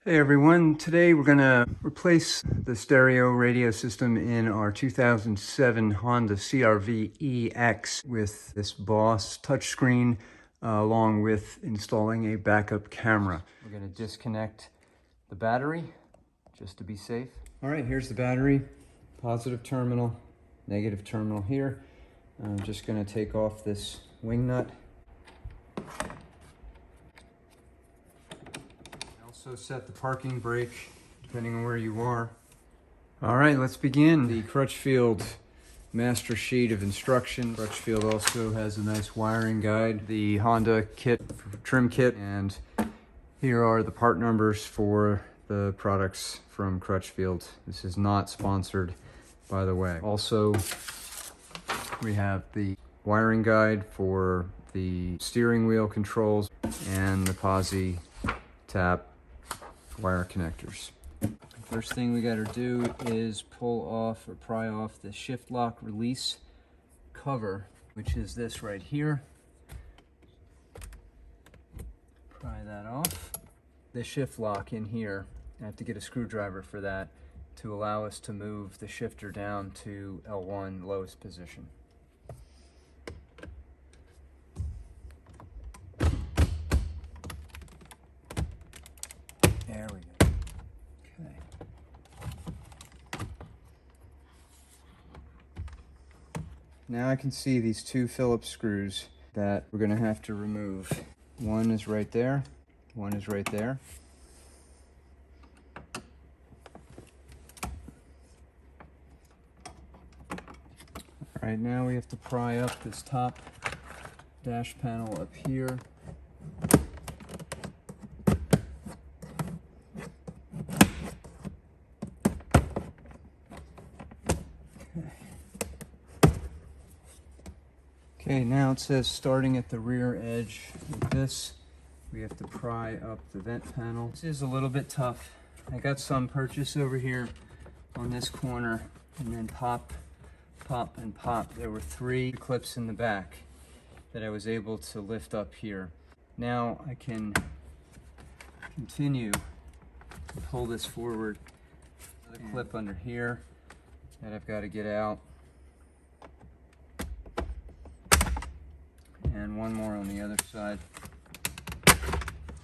Hey everyone, today we're going to replace the stereo radio system in our 2007 Honda CR-V EX with this Boss touchscreen along with installing a backup camera. We're going to disconnect the battery just to be safe. All right, here's the battery, positive terminal, negative terminal here. I'm just going to take off this wing nut. Also set the parking brake depending on where you are. All right, let's begin. The Crutchfield master sheet of instructions. Crutchfield also has a nice wiring guide, the Honda kit, trim kit, and here are the part numbers for the products from Crutchfield. This is not sponsored, by the way. Also, we have the wiring guide for the steering wheel controls and the Posi-Tap wire connectors. First thing we got to do is pull off or pry off the shift lock release cover, which is this right here. Pry that off. The shift lock in here, I have to get a screwdriver for that to allow us to move the shifter down to L1 lowest position. There we go. Okay. Now I can see these two Phillips screws that we're going to have to remove. One is right there. One is right there. All right, now we have to pry up this top dash panel up here. Okay, now it says starting at the rear edge of this, we have to pry up the vent panel. This is a little bit tough. I got some purchase over here on this corner and then pop, pop, and pop. There were 3 clips in the back that I was able to lift up here. Now I can continue to pull this forward. Another clip under here that I've got to get out. And one more on the other side.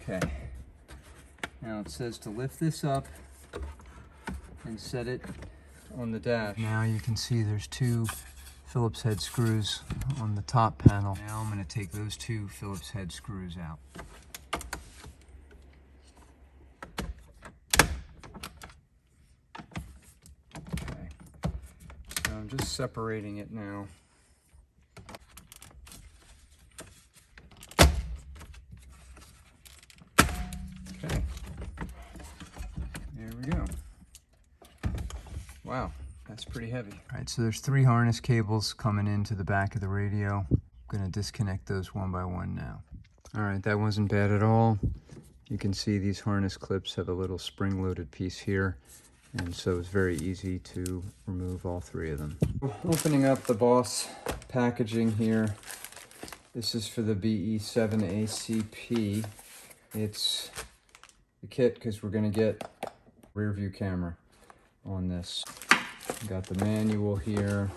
Okay. Now it says to lift this up and set it on the dash. Now you can see there's 2 Phillips head screws on the top panel. Now I'm going to take those 2 Phillips head screws out. Okay. So I'm just separating it now. Okay, there we go. Wow, that's pretty heavy. All right, so there's 3 harness cables coming into the back of the radio. I'm gonna disconnect those one by one now. All right, that wasn't bad at all. You can see these harness clips have a little spring-loaded piece here, and so it's very easy to remove all 3 of them. Opening up the Boss packaging here. This is for the BE7ACP. It's the kit because we're going to get rear view camera on this. Got the manual here,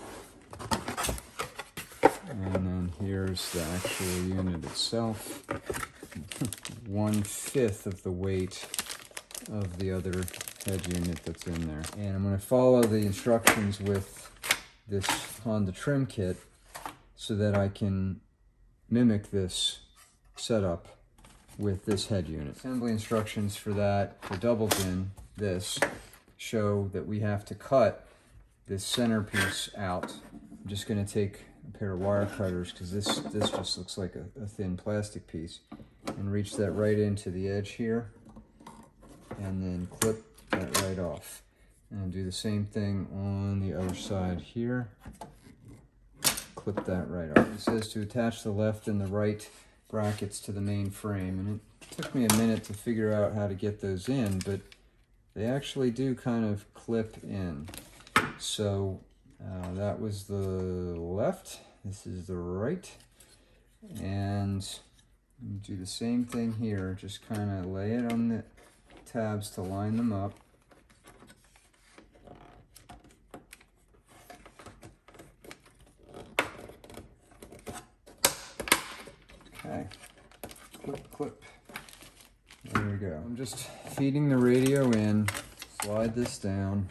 and then here's the actual unit itself. 1/5 of the weight of the other head unit that's in there. And I'm going to follow the instructions with this Honda trim kit so that I can mimic this setup with this head unit. Assembly instructions for that, for double din, this, show that we have to cut this centerpiece out. I'm just going to take a pair of wire cutters because this just looks like a thin plastic piece, and reach that right into the edge here and then clip that right off. And do the same thing on the other side here. Clip that right off. It says to attach the left and the right brackets to the main frame, and it took me a minute to figure out how to get those in, but they actually do kind of clip in. So that was the left, this is the right, and do the same thing here. Just kind of lay it on the tabs to line them up. Okay, clip, clip. There we go. I'm just feeding the radio in, slide this down.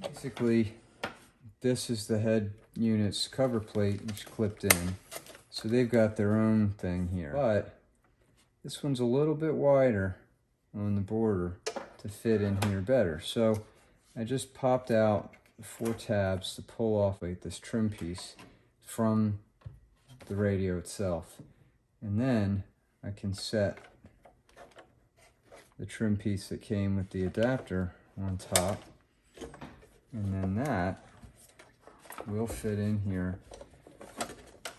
Basically, this is the head unit's cover plate, which clipped in. So they've got their own thing here. But this one's a little bit wider on the border to fit in here better. So I just popped out 4 tabs to pull off this trim piece from the radio itself. And then I can set the trim piece that came with the adapter on top. And then that will fit in here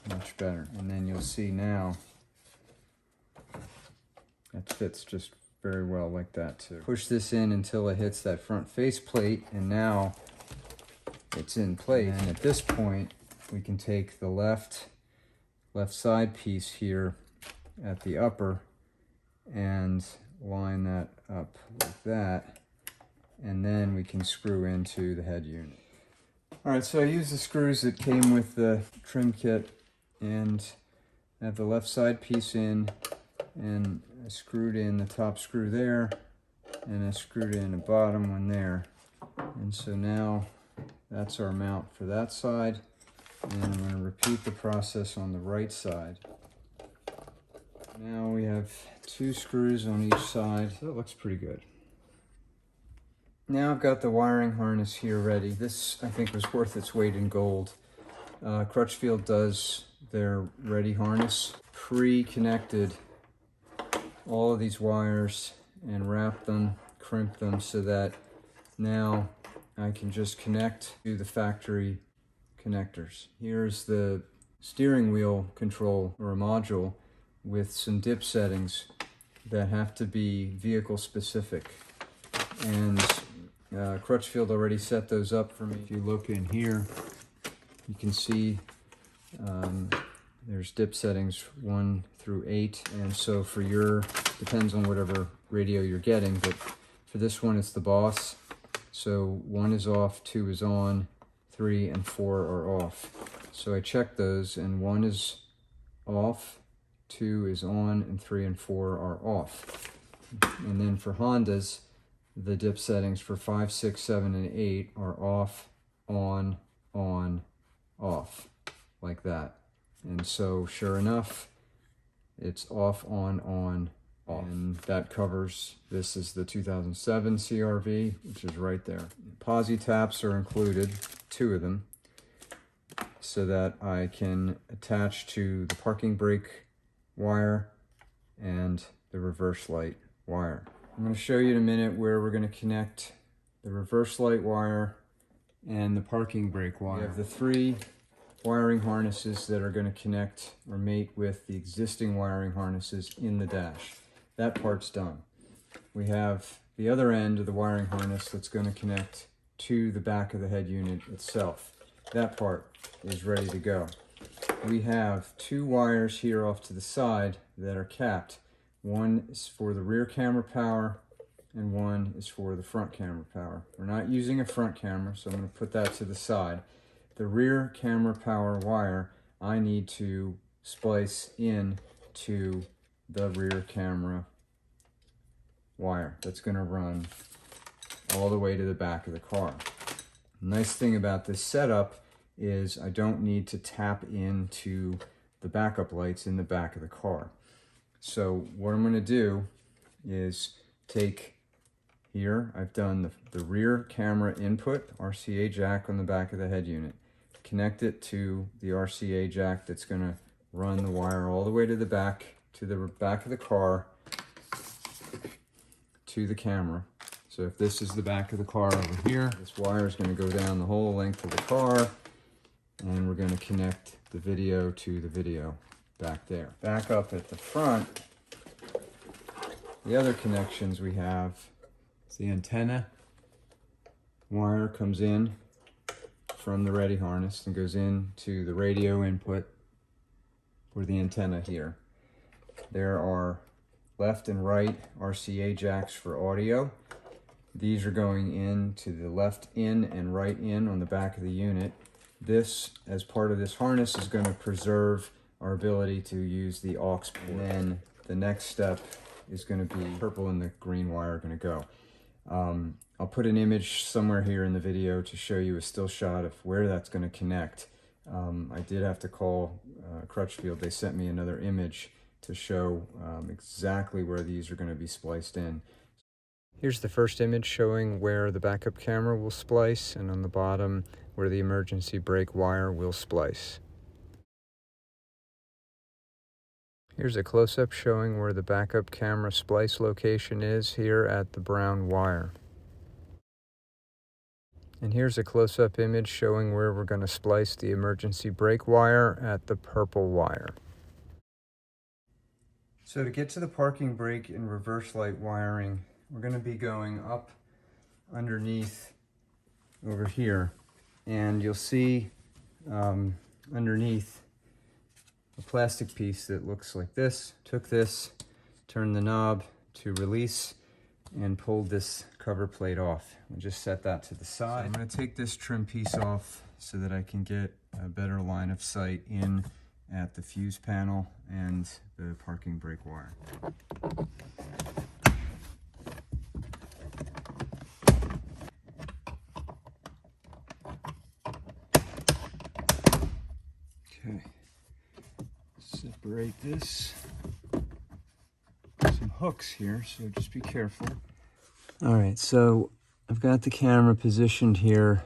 much better. And then you'll see now that fits just very well like that too. Push this in until it hits that front face plate, and now it's in place. And at this point, we can take the left side piece here at the upper and line that up like that, and then we can screw into the head unit. All right, so I used the screws that came with the trim kit, and I have the left side piece in, and I screwed in the top screw there, and I screwed in the bottom one there. And so now that's our mount for that side, and I'm going to repeat the process on the right side. Now we have 2 screws on each side, so that looks pretty good. Now I've got the wiring harness here ready. This, I think, was worth its weight in gold. Crutchfield does their ReadyHarness, pre-connected all of these wires and wrap them, crimp them, so that now I can just connect to the factory connectors. Here's the steering wheel control, or a module, with some dip settings that have to be vehicle specific. And Crutchfield already set those up for me. If you look in here, you can see there's dip settings 1 through 8. And so for your, depends on whatever radio you're getting, but for this one it's the Boss. So 1 is off, 2 is on, 3 and 4 are off. So I checked those, and 1 is off, 2 is on, and 3 and 4 are off. And then for Hondas, the dip settings for 5, 6, 7, and 8 are off, on, off, like that. And so sure enough, it's off, on, off. And that covers, this is the 2007 CRV, which is right there. Posi taps are included, 2 of them, so that I can attach to the parking brake wire and the reverse light wire. I'm going to show you in a minute where we're going to connect the reverse light wire and the parking brake wire. We have the 3 wiring harnesses that are going to connect or mate with the existing wiring harnesses in the dash. That part's done. We have the other end of the wiring harness that's going to connect to the back of the head unit itself. That part is ready to go. We have 2 wires here off to the side that are capped. 1 is for the rear camera power, and 1 is for the front camera power. We're not using a front camera, so I'm going to put that to the side. The rear camera power wire I need to splice in to the rear camera wire that's going to run all the way to the back of the car. The nice thing about this setup is I don't need to tap into the backup lights in the back of the car. So what I'm going to do is take here, I've done the rear camera input, RCA jack on the back of the head unit. Connect it to the RCA jack that's going to run the wire all the way to the back of the car to the camera. So if this is the back of the car over here, this wire is going to go down the whole length of the car, and we're going to connect the video to the video back there. Back up at the front, the other connections we have is the antenna wire comes in from the ReadyHarness and goes into the radio input for the antenna here. There are left and right RCA jacks for audio. These are going in to the left in and right in on the back of the unit. This, as part of this harness, is going to preserve our ability to use the aux port. And then the next step is going to be purple and the green wire are going to go. I'll put an image somewhere here in the video to show you a still shot of where that's going to connect. I did have to call Crutchfield. They sent me another image to show exactly where these are going to be spliced in. Here's the first image showing where the backup camera will splice, and on the bottom where the emergency brake wire will splice. Here's a close-up showing where the backup camera splice location is here at the brown wire. And here's a close-up image showing where we're going to splice the emergency brake wire at the purple wire. So to get to the parking brake and reverse light wiring, we're going to be going up underneath over here, and you'll see underneath a plastic piece that looks like this. Took this, turned the knob to release, and pulled this cover plate off. We'll just set that to the side. So I'm going to take this trim piece off so that I can get a better line of sight in at the fuse panel and the parking brake wire. Okay, separate this. Some hooks here, so just be careful. All right, so I've got the camera positioned here,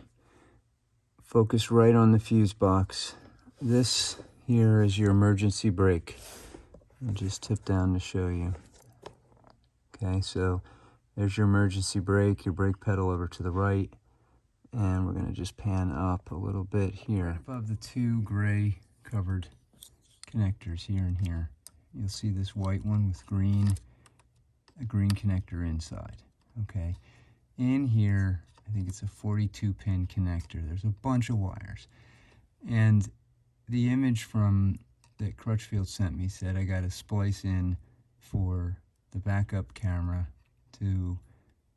focused right on the fuse box. This here is your emergency brake. I'll just tip down to show you. Okay, so there's your emergency brake, your brake pedal over to the right, and we're gonna just pan up a little bit here. Above the two gray covered connectors here and here, you'll see this white one with a green connector inside. Okay, in here, I think it's a 42 pin connector. There's a bunch of wires, and the image that Crutchfield sent me said I got to splice in for the backup camera to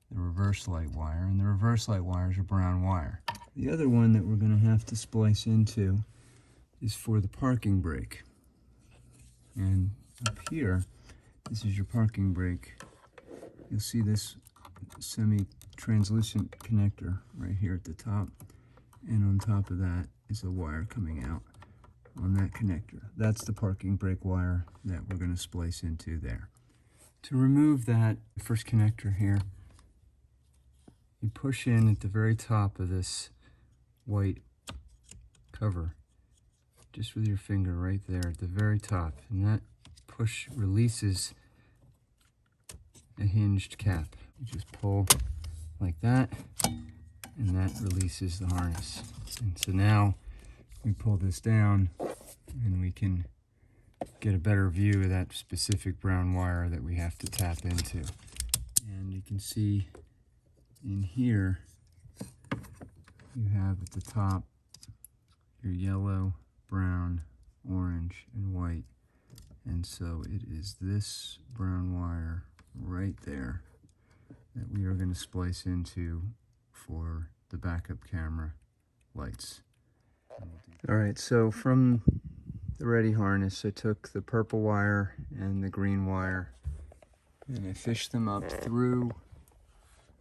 the reverse light wire, and the reverse light wire is a brown wire. The other one that we're going to have to splice into is for the parking brake. And up here, this is your parking brake. You'll see this semi-translucent connector right here at the top, and on top of that is a wire coming out on that connector. That's the parking brake wire that we're going to splice into there. To remove that first connector here, you push in at the very top of this white cover, just with your finger right there at the very top, and that push releases a hinged cap. You just pull like that, and that releases the harness. And so now we pull this down and we can get a better view of that specific brown wire that we have to tap into. And you can see in here you have at the top your yellow, brown, orange, and white. And so it is this brown wire right there that we are going to splice into for the backup camera lights. Alright, so from the ReadyHarness, I took the purple wire and the green wire and I fished them up through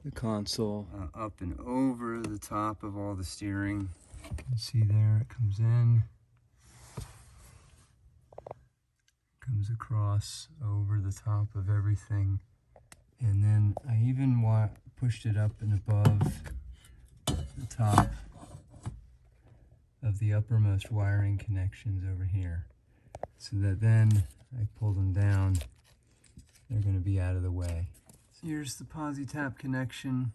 the console, up and over the top of all the steering. You can see there it comes in, comes across over the top of everything, and then I even pushed it up and above the top of the uppermost wiring connections over here, so that then I pull them down, they're going to be out of the way. So here's the Posi-Tap connection.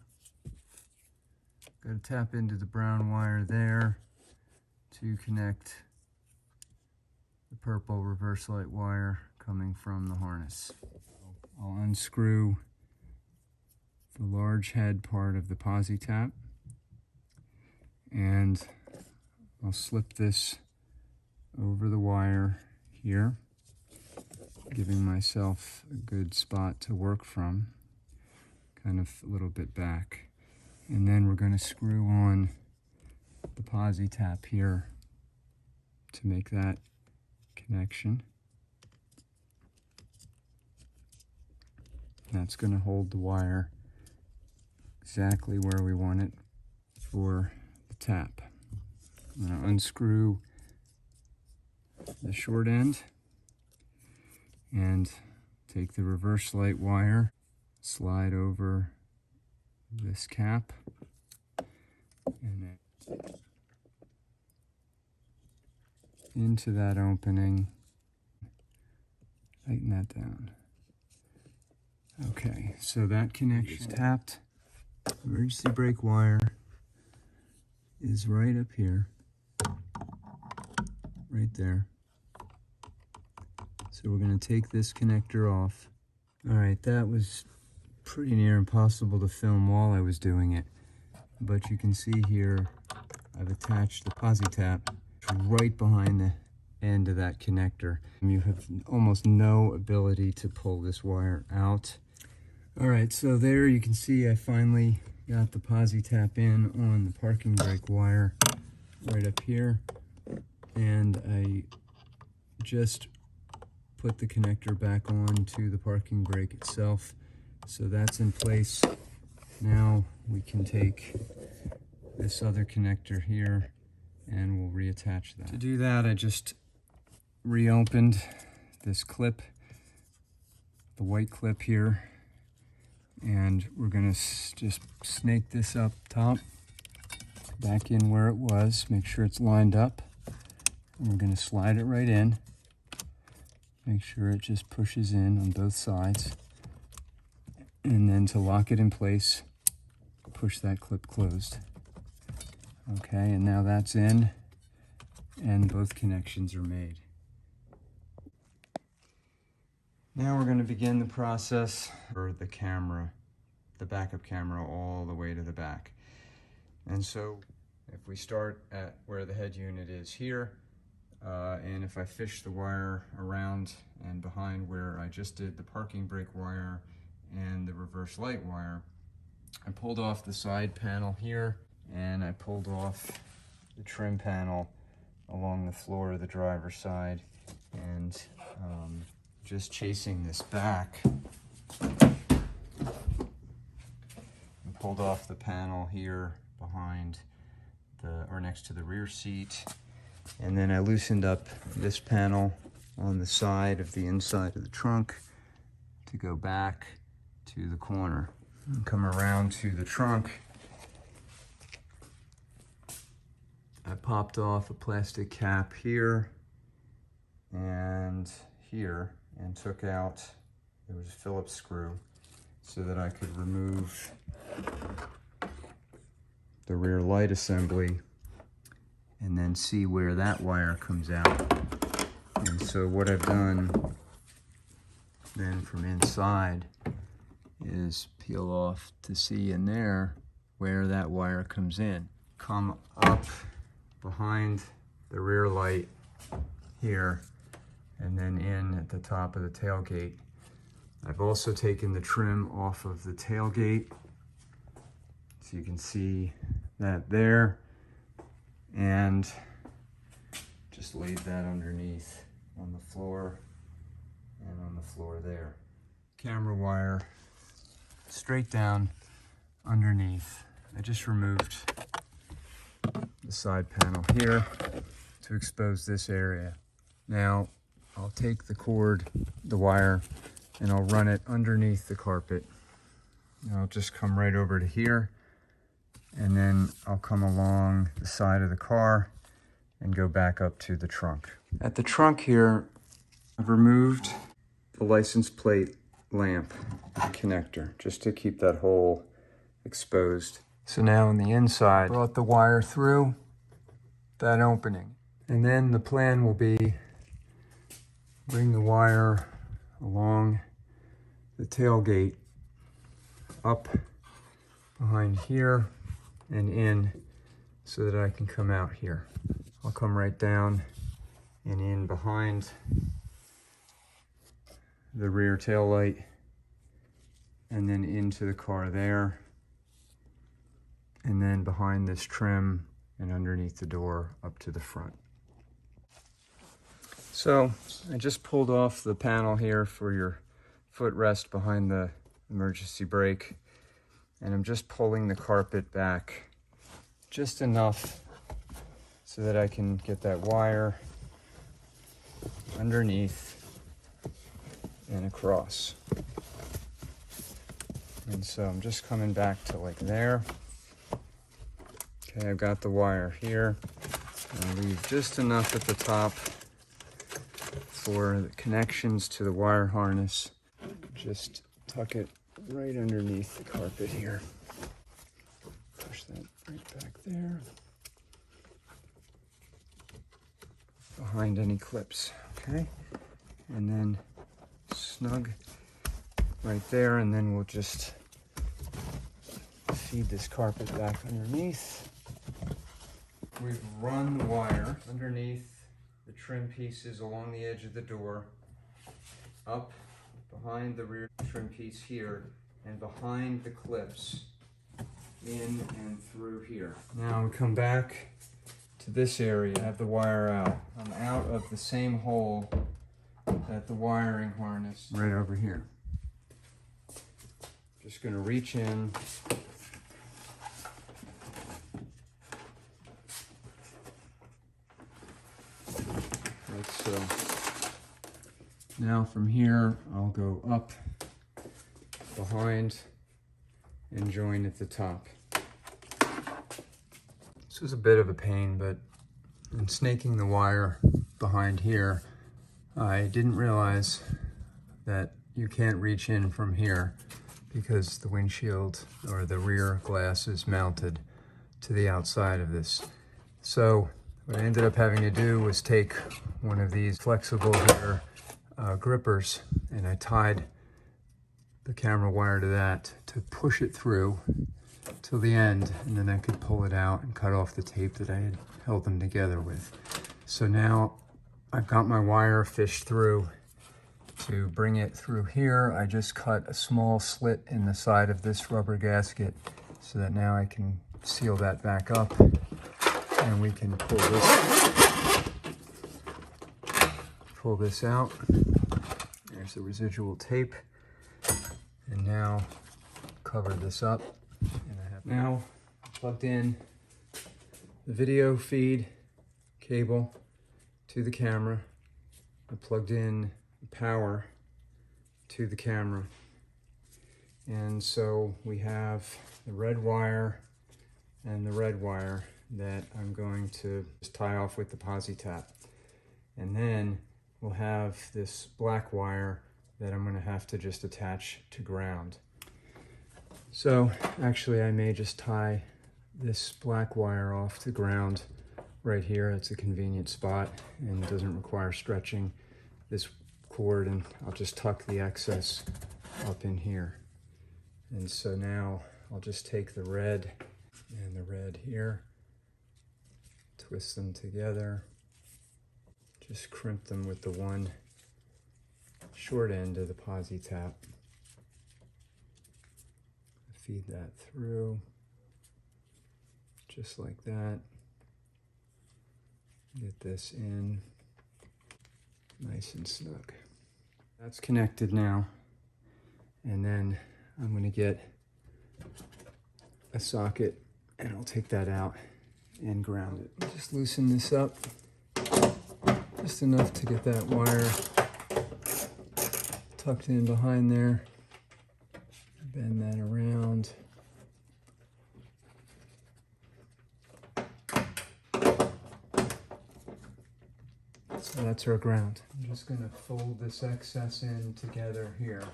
Got to tap into the brown wire there to connect the purple reverse light wire coming from the harness. I'll unscrew the large head part of the Posi-Tap, and I'll slip this over the wire here, giving myself a good spot to work from, kind of a little bit back. And then we're going to screw on the Posi tap here to make that connection. That's going to hold the wire exactly where we want it for the tap. I'm going to unscrew the short end and take the reverse light wire, slide over this cap, and then into that opening, tighten that down. Okay, so that connection is tapped. Emergency brake wire is right up here, right there. So we're going to take this connector off. All right, that was pretty near impossible to film while I was doing it, but you can see here I've attached the Posi tap right behind the end of that connector. You have almost no ability to pull this wire out. All right, so there you can see I finally got the Posi tap in on the parking brake wire right up here, and I just put the connector back on to the parking brake itself. So that's in place. Now we can take this other connector here and we'll reattach that. To do that, I just reopened this clip, the white clip here, and we're gonna just snake this up top, back in where it was, make sure it's lined up, and we're gonna slide it right in. Make sure it just pushes in on both sides. And then to lock it in place, push that clip closed. Okay, and now that's in, and both connections are made. Now we're going to begin the process for the camera, the backup camera, all the way to the back. And so if we start at where the head unit is here, and if I fish the wire around and behind where I just did the parking brake wire and the reverse light wire, I pulled off the side panel here, and I pulled off the trim panel along the floor of the driver's side, and just chasing this back, I pulled off the panel here behind or next to the rear seat. And then I loosened up this panel on the side of the inside of the trunk to go back to the corner. And come around to the trunk. I popped off a plastic cap here and here and took out, there was a Phillips screw so that I could remove the rear light assembly and then see where that wire comes out. And so what I've done then from inside is peel off to see in there where that wire comes in. Come up behind the rear light here and then in at the top of the tailgate. I've also taken the trim off of the tailgate, so you can see that there, and just laid that underneath on the floor and on the floor there. Camera wire straight down underneath. I just removed the side panel here to expose this area. Now I'll take the cord, the wire, and I'll run it underneath the carpet. And I'll just come right over to here, and then I'll come along the side of the car and go back up to the trunk. At the trunk here, I've removed the license plate lamp connector just to keep that hole exposed. So now on the inside, brought the wire through that opening. And then the plan will be bring the wire along the tailgate up behind here and in so that I can come out here. I'll come right down and in behind the rear tail light, and then into the car there, and then behind this trim and underneath the door up to the front. So I just pulled off the panel here for your footrest behind the emergency brake, and I'm just pulling the carpet back just enough so that I can get that wire underneath and across. And so I'm just coming back to like there. Okay, I've got the wire here. I'll leave just enough at the top for the connections to the wire harness. Just tuck it right underneath the carpet here. Push that right back there. Behind any clips, okay? And then snug right there, and then we'll just feed this carpet back underneath. We've run the wire underneath the trim pieces along the edge of the door, up behind the rear trim piece here, and behind the clips, in and through here. Now we come back to this area. I have the wire out. I'm out of the same hole that the wiring harness right over here. Just going to reach in, like so. Now from here I'll go up behind and join at the top. This was a bit of a pain, but in snaking the wire behind here, I didn't realize that you can't reach in from here because the windshield or the rear glass is mounted to the outside of this. So what I ended up having to do was take one of these flexible here grippers, and I tied the camera wire to that to push it through till the end, and then I could pull it out and cut off the tape that I had held them together with. So now I've got my wire fished through. To bring it through here, I just cut a small slit in the side of this rubber gasket so that now I can seal that back up, and we can pull this out. There's the residual tape, and now cover this up. And I have now plugged in the video feed cable to the camera. I plugged in power to the camera, and so we have the red wire and the red wire that I'm going to just tie off with the Posi-Tap, and then we'll have this black wire that I'm going to have to just attach to ground. So actually I may just tie this black wire off to ground right here. It's a convenient spot and doesn't require stretching this cord, and I'll just tuck the excess up in here. And so now I'll just take the red and the red here, twist them together, just crimp them with the one short end of the Posi-Tap. Feed that through, just like that. Get this in nice and snug. That's connected now, and then I'm going to get a socket and I'll take that out and ground it. Just loosen this up just enough to get that wire tucked in behind there. Bend that around. So that's our ground. I'm just going to fold this excess in together here,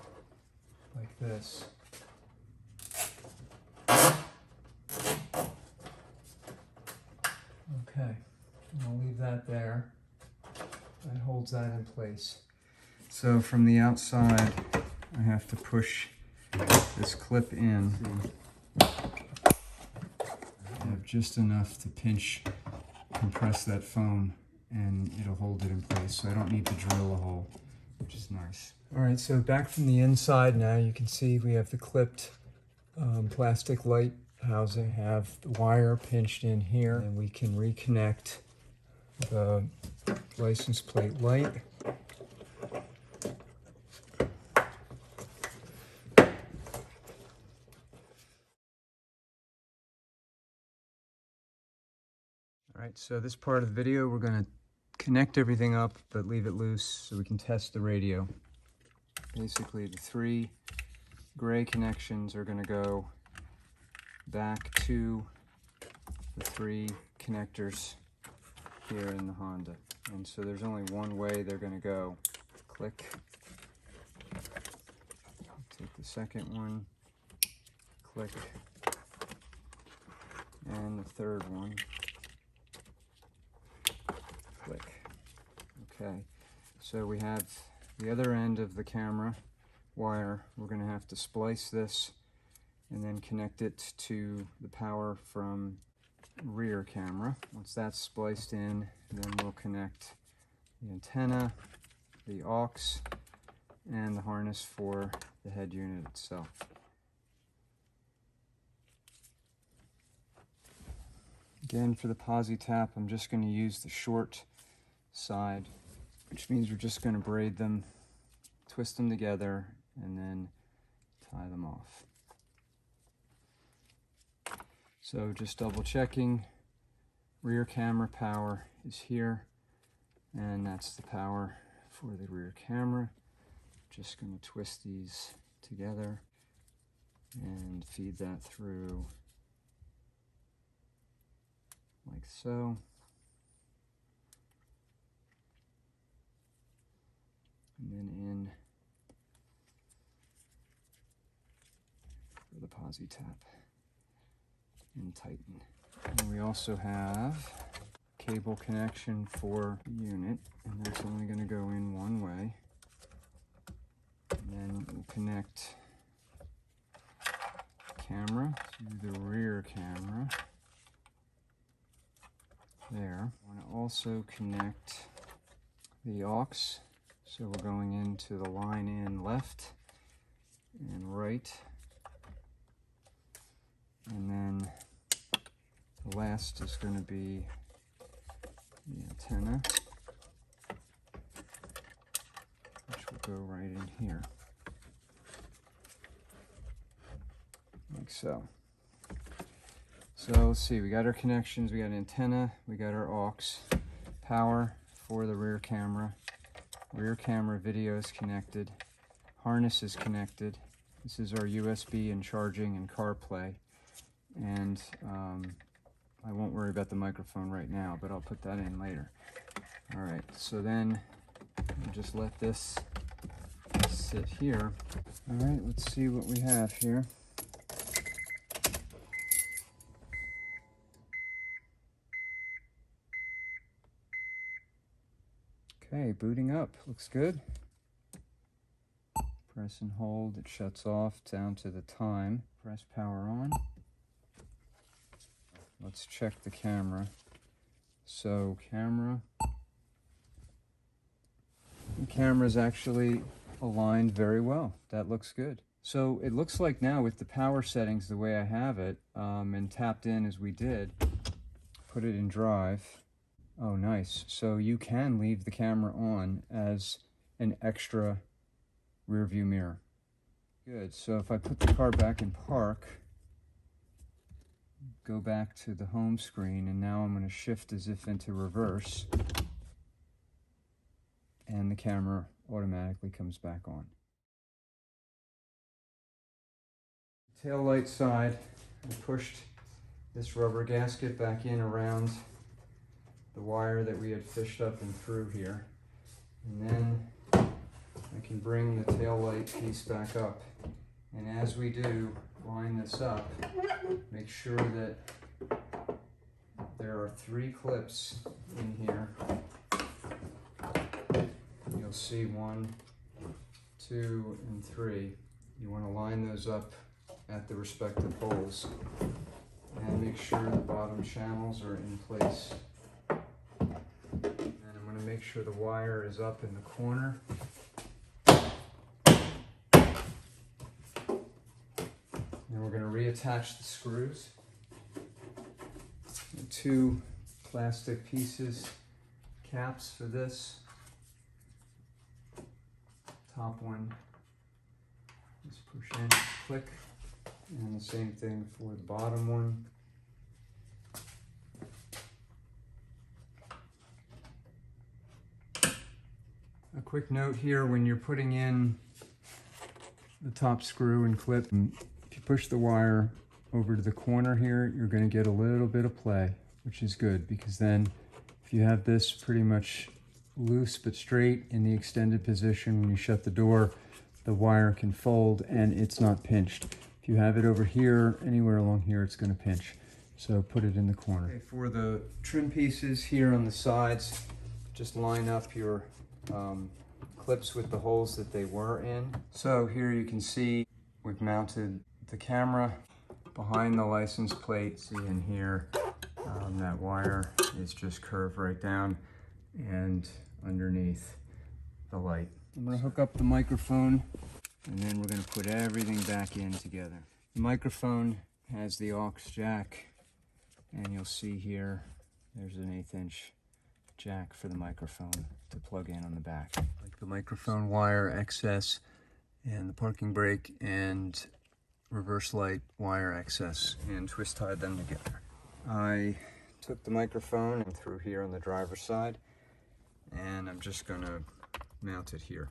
like this. Okay, I'll leave that there. That holds that in place. So from the outside, I have to push this clip in. I have just enough to compress that foam, and it'll hold it in place. So I don't need to drill a hole. which is nice. All right, so back from the inside now, you can see we have the clipped plastic light housing, have the wire pinched in here, and we can reconnect the license plate light. All right, so this part of the video, we're going to connect everything up, but leave it loose so we can test the radio. Basically, the 3 gray connections are going to go back to the 3 connectors here in the Honda. And so there's only one way they're going to go. Click. Take the second one. Click. And the third one. Click. Okay, so we have the other end of the camera wire. We're going to have to splice this and then connect it to the power from rear camera. Once that's spliced in, then we'll connect the antenna, the aux, and the harness for the head unit itself. Again, for the Posi tap, I'm just going to use the short side, which means we're just going to braid them, twist them together, and then tie them off. So just double checking, rear camera power is here, and that's the power for the rear camera. Just going to twist these together and feed that through like so. And then in for the Posi tap and tighten. And we also have cable connection for the unit, and that's only going to go in one way. And then we'll connect camera to the rear camera there. I want to also connect the aux. So we're going into the line in left and right. And then the last is going to be the antenna, which will go right in here, like so. So let's see, we got our connections, we got an antenna, we got our aux, power for the rear camera video is connected, harness is connected. This is our USB and charging and CarPlay, and I won't worry about the microphone right now, but I'll put that in later. All right, so then we'll just let this sit here. All right, let's see what we have here. Okay, booting up, looks good. Press and hold, it shuts off down to the time. Press power on. Let's check the camera. So the camera's actually aligned very well. That looks good. So it looks like now with the power settings the way I have it, and tapped in as we did, put it in drive. Oh, nice. So you can leave the camera on as an extra rear view mirror. Good. So if I put the car back in park, go back to the home screen, and now I'm going to shift as if into reverse, and the camera automatically comes back on. Tail light side, I pushed this rubber gasket back in around the wire that we had fished up and through here, and then I can bring the tail light piece back up, and as we do, line this up, make sure that there are 3 clips in here. You'll see 1, 2, and 3. You want to line those up at the respective holes and make sure the bottom channels are in place. And I'm going to make sure the wire is up in the corner attach the screws. Two plastic pieces, caps for this. Top one, just push in, click, and the same thing for the bottom one. A quick note here, when you're putting in the top screw and clip, if you push the wire over to the corner here, you're going to get a little bit of play, which is good, because then if you have this pretty much loose but straight in the extended position, when you shut the door, the wire can fold and it's not pinched. If you have it over here, anywhere along here, it's going to pinch. So put it in the corner. Okay, for the trim pieces here on the sides, just line up your clips with the holes that they were in. So here you can see we've mounted the camera behind the license plate. See in here, that wire is just curved right down and underneath the light. I'm going to hook up the microphone, and then we're going to put everything back in together. The microphone has the aux jack, and you'll see here there's an 1/8 inch jack for the microphone to plug in on the back. Like the microphone wire excess and the parking brake and reverse light wire excess, and twist tied them together. I took the microphone and threw here on the driver's side, and I'm just going to mount it here.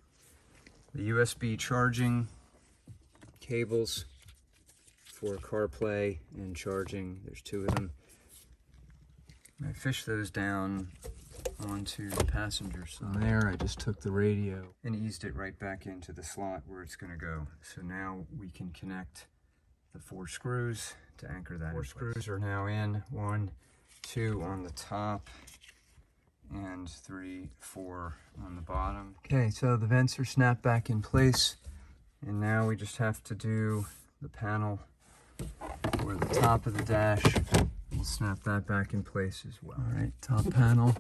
The USB charging cables for CarPlay and charging, there's 2 of them. I fish those down onto the passenger side. There, I just took the radio and eased it right back into the slot where it's going to go. So now we can connect the 4 screws to anchor that. 4 screws are now in. 1, 2 on the top, and 3, 4 on the bottom. Okay, so the vents are snapped back in place, and now we just have to do the panel for the top of the dash. We'll snap that back in place as well. All right, top panel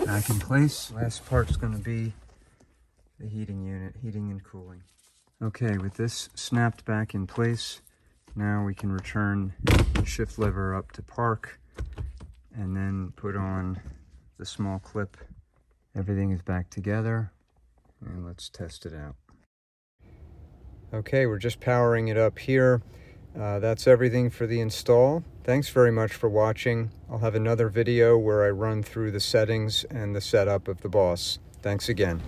back in place. Last part's going to be the heating unit, heating and cooling. Okay, with this snapped back in place, now we can return the shift lever up to park and then put on the small clip. Everything is back together, and let's test it out. Okay, we're just powering it up here. That's everything for the install. Thanks very much for watching. I'll have another video where I run through the settings and the setup of the Boss. Thanks again.